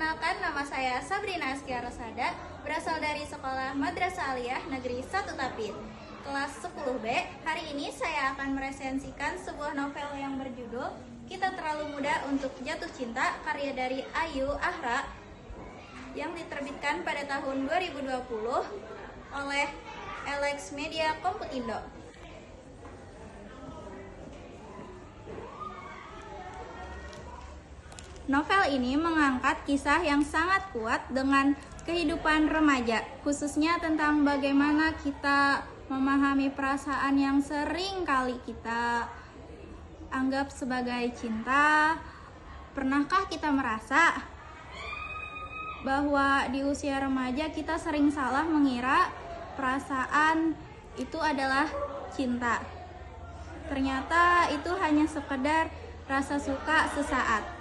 Perkenalkan, nama saya Sabrina Askia Rosada, berasal dari Sekolah Madrasah Aliyah Negeri 1 Tapin, kelas 10B. Hari ini saya akan meresensikan sebuah novel yang berjudul Kita Terlalu Muda Untuk Jatuh Cinta, karya dari Ayu Ahra, yang diterbitkan pada tahun 2020 oleh Alex Media Komputindo. Novel ini mengangkat kisah yang sangat kuat dengan kehidupan remaja, khususnya tentang bagaimana kita memahami perasaan yang sering kali kita anggap sebagai cinta. Pernahkah kita merasa bahwa di usia remaja kita sering salah mengira perasaan itu adalah cinta? Ternyata itu hanya sekedar rasa suka sesaat.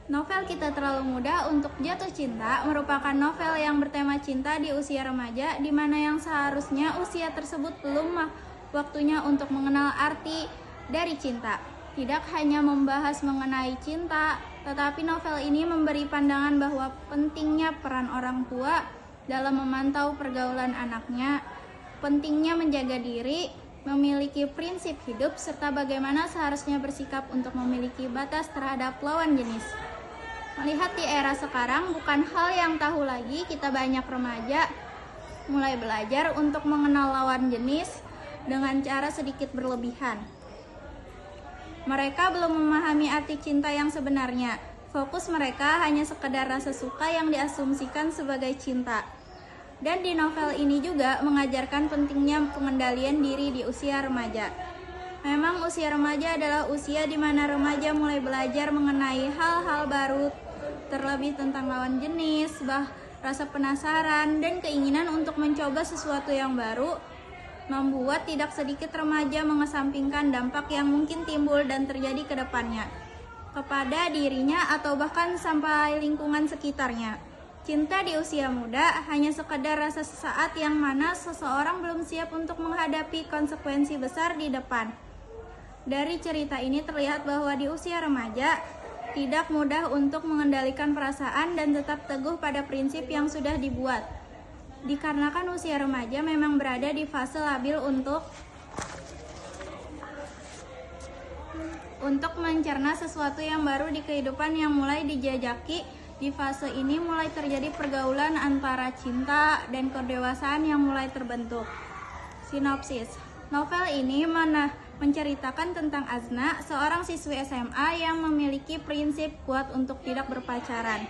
Novel Kita Terlalu Muda Untuk Jatuh Cinta merupakan novel yang bertema cinta di usia remaja, di mana yang seharusnya usia tersebut belum waktunya untuk mengenal arti dari cinta. Tidak hanya membahas mengenai cinta, tetapi novel ini memberi pandangan bahwa pentingnya peran orang tua dalam memantau pergaulan anaknya, pentingnya menjaga diri, memiliki prinsip hidup, serta bagaimana seharusnya bersikap untuk memiliki batas terhadap lawan jenis. Melihat di era sekarang, bukan hal yang tahu lagi, kita banyak remaja mulai belajar untuk mengenal lawan jenis dengan cara sedikit berlebihan. Mereka belum memahami arti cinta yang sebenarnya. Fokus mereka hanya sekedar rasa suka yang diasumsikan sebagai cinta. Dan di novel ini juga mengajarkan pentingnya pengendalian diri di usia remaja. Memang usia remaja adalah usia di mana remaja mulai belajar mengenai hal-hal baru, terlebih tentang lawan jenis, rasa penasaran, dan keinginan untuk mencoba sesuatu yang baru, membuat tidak sedikit remaja mengesampingkan dampak yang mungkin timbul dan terjadi ke depannya, kepada dirinya atau bahkan sampai lingkungan sekitarnya. Cinta di usia muda hanya sekedar rasa sesaat yang mana seseorang belum siap untuk menghadapi konsekuensi besar di depan. Dari cerita ini terlihat bahwa di usia remaja tidak mudah untuk mengendalikan perasaan dan tetap teguh pada prinsip yang sudah dibuat. Dikarenakan usia remaja memang berada di fase labil untuk mencerna sesuatu yang baru di kehidupan yang mulai dijajaki. Di fase ini mulai terjadi pergaulan antara cinta dan kedewasaan yang mulai terbentuk. Sinopsis. Novel ini menceritakan tentang Azna, seorang siswi SMA yang memiliki prinsip kuat untuk tidak berpacaran.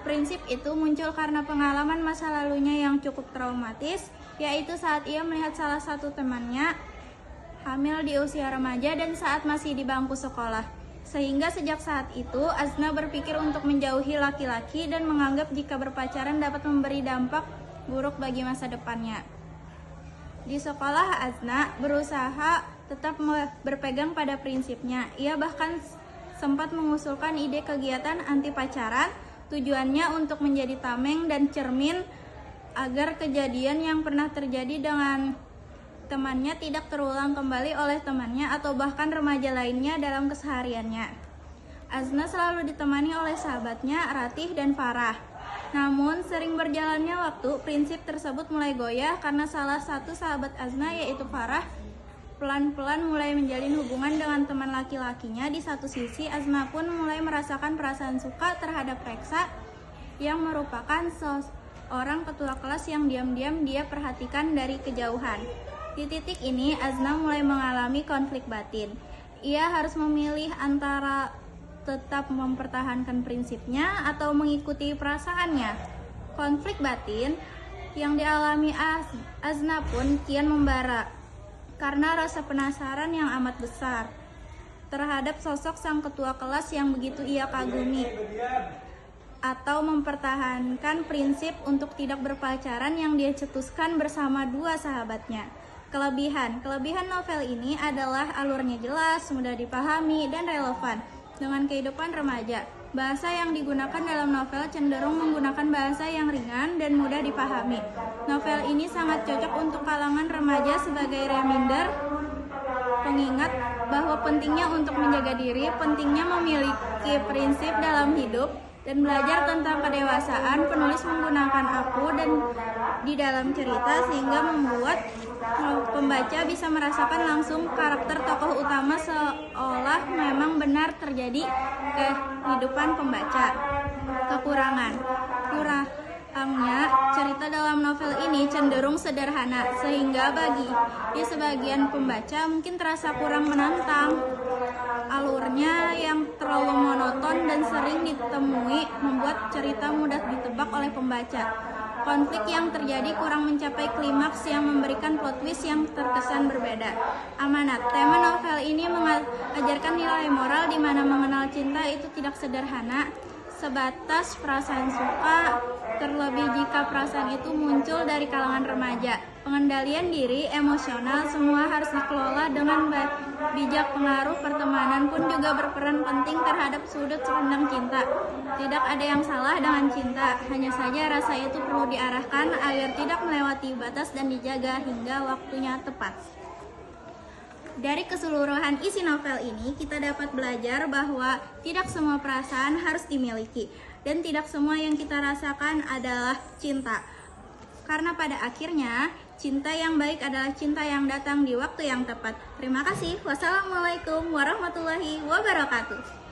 Prinsip itu muncul karena pengalaman masa lalunya yang cukup traumatis, yaitu saat ia melihat salah satu temannya hamil di usia remaja dan saat masih di bangku sekolah. Sehingga sejak saat itu, Azna berpikir untuk menjauhi laki-laki dan menganggap jika berpacaran dapat memberi dampak buruk bagi masa depannya. Di sekolah, Azna berusaha tetap berpegang pada prinsipnya. Ia bahkan sempat mengusulkan ide kegiatan anti pacaran, tujuannya untuk menjadi tameng dan cermin agar kejadian yang pernah terjadi dengan temannya tidak terulang kembali oleh temannya atau bahkan remaja lainnya dalam kesehariannya. Azna selalu ditemani oleh sahabatnya Ratih dan Farah. Namun sering berjalannya waktu, prinsip tersebut mulai goyah karena salah satu sahabat Azna, yaitu Farah, pelan-pelan mulai menjalin hubungan dengan teman laki-lakinya. Di satu sisi, Azna pun mulai merasakan perasaan suka terhadap Reksa yang merupakan seorang ketua kelas yang diam-diam dia perhatikan dari kejauhan. Di titik ini, Azna mulai mengalami konflik batin. Ia harus memilih antara tetap mempertahankan prinsipnya atau mengikuti perasaannya. Konflik batin yang dialami Azna pun kian membara karena rasa penasaran yang amat besar terhadap sosok sang ketua kelas yang begitu ia kagumi, atau mempertahankan prinsip untuk tidak berpacaran yang dia cetuskan bersama dua sahabatnya. Kelebihan novel ini adalah alurnya jelas, mudah dipahami, dan relevan dengan kehidupan remaja. Bahasa yang digunakan dalam novel cenderung menggunakan bahasa yang ringan dan mudah dipahami. Novel ini sangat cocok untuk kalangan remaja sebagai reminder, pengingat bahwa pentingnya untuk menjaga diri, pentingnya memiliki prinsip dalam hidup, dan belajar tentang kedewasaan. Penulis menggunakan aku dan di dalam cerita sehingga membuat pembaca bisa merasakan langsung karakter tokoh utama seolah memang benar terjadi kehidupan pembaca. Kurangnya, cerita dalam novel ini cenderung sederhana sehingga bagi sebagian pembaca mungkin terasa kurang menantang. Alurnya yang terlalu monoton dan sering ditemui membuat cerita mudah ditebak oleh pembaca. Konflik yang terjadi kurang mencapai klimaks yang memberikan plot twist yang terkesan berbeda. Amanat, tema novel ini mengajarkan nilai moral di mana mengenal cinta itu tidak sederhana sebatas perasaan suka, terlebih jika perasaan itu muncul dari kalangan remaja. Pengendalian diri, emosional, semua harus dikelola dengan bijak. Pengaruh pertemanan pun juga berperan penting terhadap sudut pandang cinta. Tidak ada yang salah dengan cinta, hanya saja rasa itu perlu diarahkan agar tidak melewati batas dan dijaga hingga waktunya tepat. Dari keseluruhan isi novel ini, kita dapat belajar bahwa tidak semua perasaan harus dimiliki dan tidak semua yang kita rasakan adalah cinta. Karena pada akhirnya, cinta yang baik adalah cinta yang datang di waktu yang tepat. Terima kasih. Wassalamualaikum warahmatullahi wabarakatuh.